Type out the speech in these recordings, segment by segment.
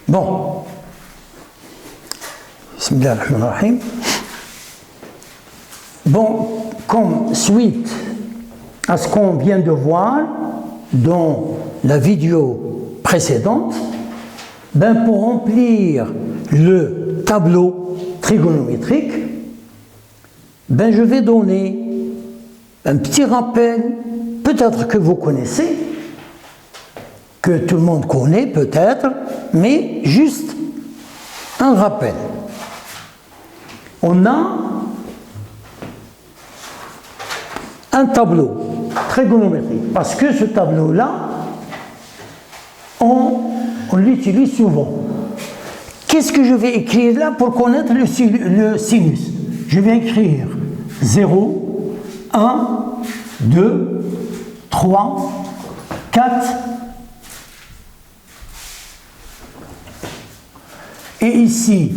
Bon. Bismillahirrahmanirrahim. Bon, comme suite à ce qu'on vient de voir dans la vidéo précédente, ben pour remplir le tableau trigonométrique, ben je vais donner un petit rappel, peut-être que vous connaissez, que tout le monde connaît peut-être, mais juste un rappel. On a un tableau trigonométrique, parce que ce tableau-là, on l'utilise souvent. Qu'est-ce que je vais écrire là pour connaître le sinus? Je vais écrire 0, 1, 2, 3, 4, et ici,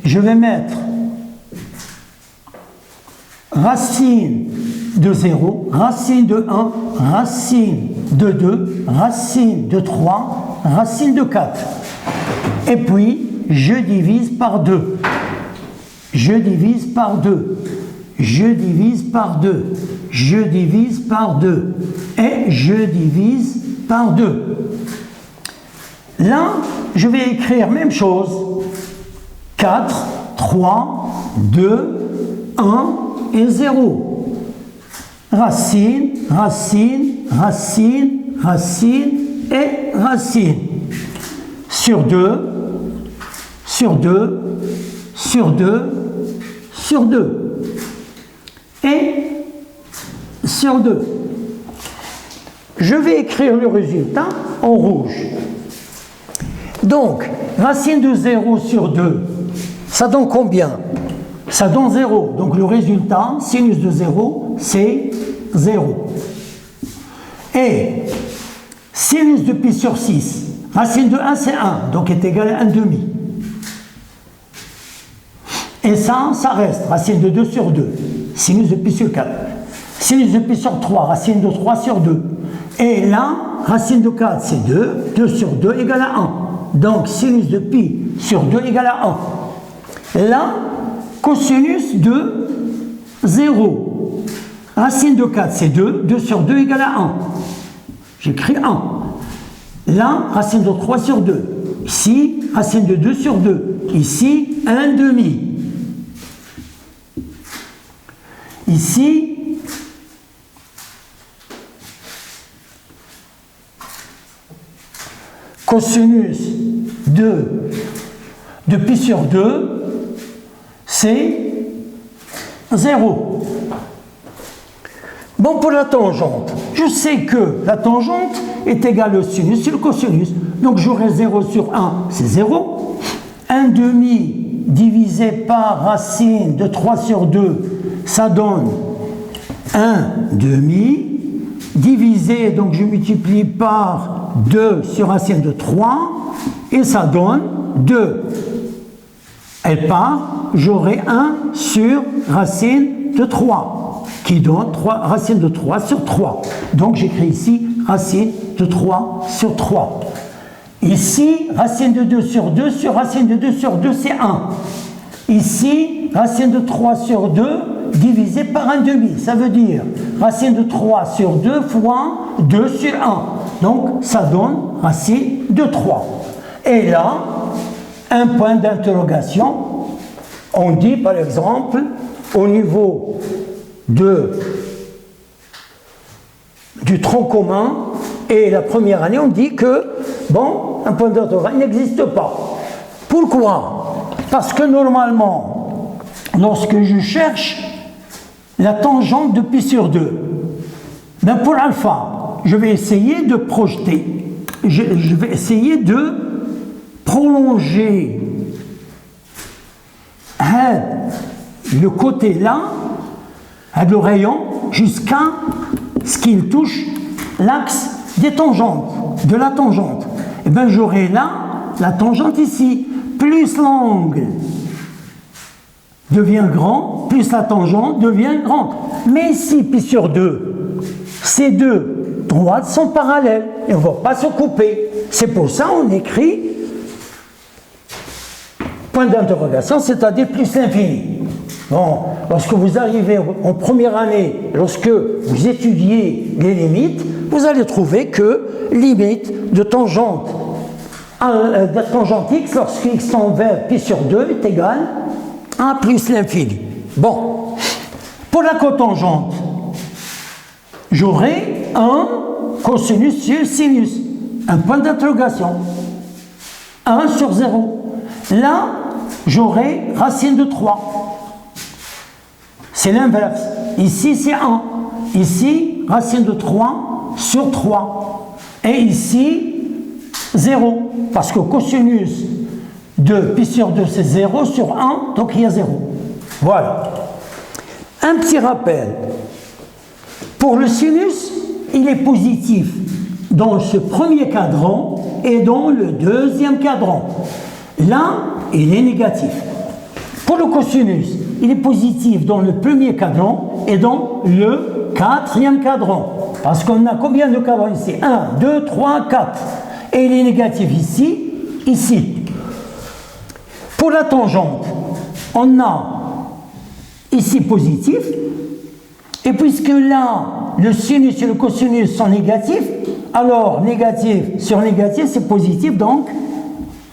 je vais mettre racine de 0, racine de 1, racine de 2, racine de 3, racine de 4. Et puis, je divise par 2. Je divise par 2. Je divise par 2. Je divise par 2. Et je divise par 2. Là, je vais écrire même chose. 4, 3, 2, 1 et 0. Racine, racine, racine, racine et racine. Sur 2, sur 2, sur 2, sur 2. Et sur 2. Je vais écrire le résultat en rouge. Donc, racine de 0 sur 2, ça donne combien? Ça donne 0. Donc le résultat, sinus de 0, c'est 0. Et sinus de pi sur 6, racine de 1, c'est 1, donc est égal à 1 demi. Et ça reste, racine de 2 sur 2, sinus de pi sur 4. Sinus de pi sur 3, racine de 3 sur 2. Et là, racine de 4, c'est 2, 2 sur 2 égale à 1. Donc sinus de pi sur 2 égale à 1. Là, cosinus de 0. Racine de 4, c'est 2. 2 sur 2 égale à 1. J'écris 1. Là, racine de 3 sur 2. Ici, racine de 2 sur 2. Ici, 1 demi. Ici, cosinus de pi sur 2, c'est 0. Bon, pour la tangente, je sais que la tangente est égale au sinus sur le cosinus. Donc j'aurai 0 sur 1, c'est 0. 1 demi divisé par racine de 3 sur 2, ça donne 1 demi. Divisé, donc je multiplie par 2 sur racine de 3, et ça donne 2. Elle part, j'aurai 1 sur racine de 3, qui donne 3, racine de 3 sur 3. Donc j'écris ici racine de 3 sur 3. Ici, racine de 2 sur 2 sur racine de 2 sur 2, c'est 1. Ici, racine de 3 sur 2 divisé par 1 demi. Ça veut dire racine de 3 sur 2 fois 2 sur 1. Donc, ça donne racine de 3. Et là, un point d'interrogation. On dit, par exemple, au niveau du tronc commun, et la première année, on dit que, bon, un point d'interrogation n'existe pas. Pourquoi? Parce que normalement, lorsque je cherche la tangente de pi sur 2, ben pour alpha, je vais essayer de projeter, je vais essayer de prolonger le côté là, le rayon, jusqu'à ce qu'il touche l'axe des tangentes, de la tangente. Et bien j'aurai là la tangente ici, plus l'angle devient grand, plus la tangente devient grande. Mais ici, pi sur 2, ces deux droites sont parallèles et on ne va pas se couper. C'est pour ça qu'on écrit point d'interrogation, c'est-à-dire plus l'infini. Bon, lorsque vous arrivez en première année, lorsque vous étudiez les limites, vous allez trouver que limite de tangente x lorsque x tend vers pi sur 2 est égal à 1 plus l'infini. Bon, pour la cotangente, j'aurai un cosinus sur sinus, un point d'interrogation, 1 sur 0. Là, j'aurai racine de 3. C'est l'inverse. Ici, c'est 1. Ici, racine de 3 sur 3. Et ici, 0. Parce que cosinus de pi sur 2, c'est 0 sur 1, donc il y a 0. Voilà. Un petit rappel. Pour le sinus, il est positif dans ce premier cadran et dans le deuxième cadran. Là, il est négatif. Pour le cosinus, il est positif dans le premier cadran et dans le quatrième cadran. Parce qu'on a combien de cadrans ici? 1, 2, 3, 4. Et il est négatif ici, ici. Pour la tangente, on a ici positif. Et puisque là, le sinus et le cosinus sont négatifs, alors négatif sur négatif, c'est positif, donc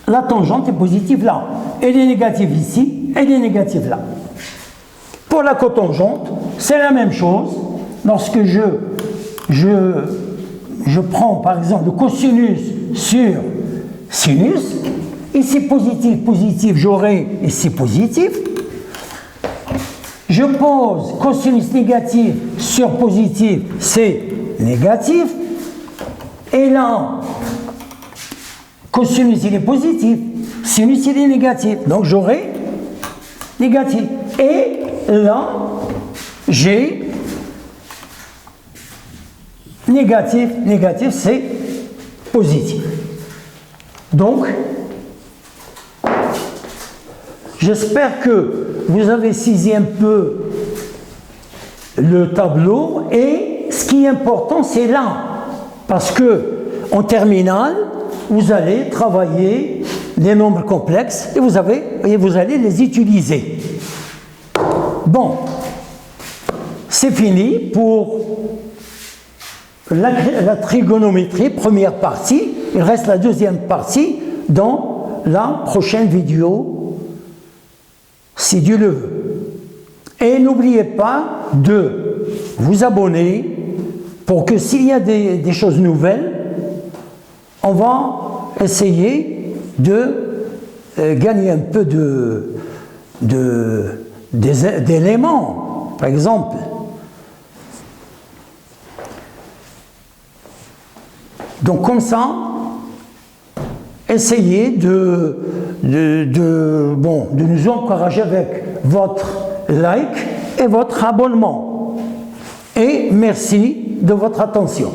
la tangente est positive là. Elle est négative ici, elle est négative là. Pour la cotangente, c'est la même chose. Lorsque je prends par exemple le cosinus sur sinus, ici positif, positif, j'aurai ici positif. Je pose cosinus négatif sur positif, c'est négatif. Et là, cosinus il est positif, sinus il est négatif. Donc j'aurai négatif. Et là, j'ai négatif, négatif c'est positif. Donc, j'espère que vous avez saisi un peu le tableau et ce qui est important c'est là, parce que en terminale, vous allez travailler les nombres complexes et vous allez les utiliser. Bon, c'est fini pour la trigonométrie, première partie. Il reste la deuxième partie dans la prochaine vidéo, si Dieu le veut. Et n'oubliez pas de vous abonner pour que s'il y a des choses nouvelles, on va essayer de gagner un peu d'éléments, par exemple. Donc comme ça, essayez de nous encourager avec votre like et votre abonnement. Et merci de votre attention.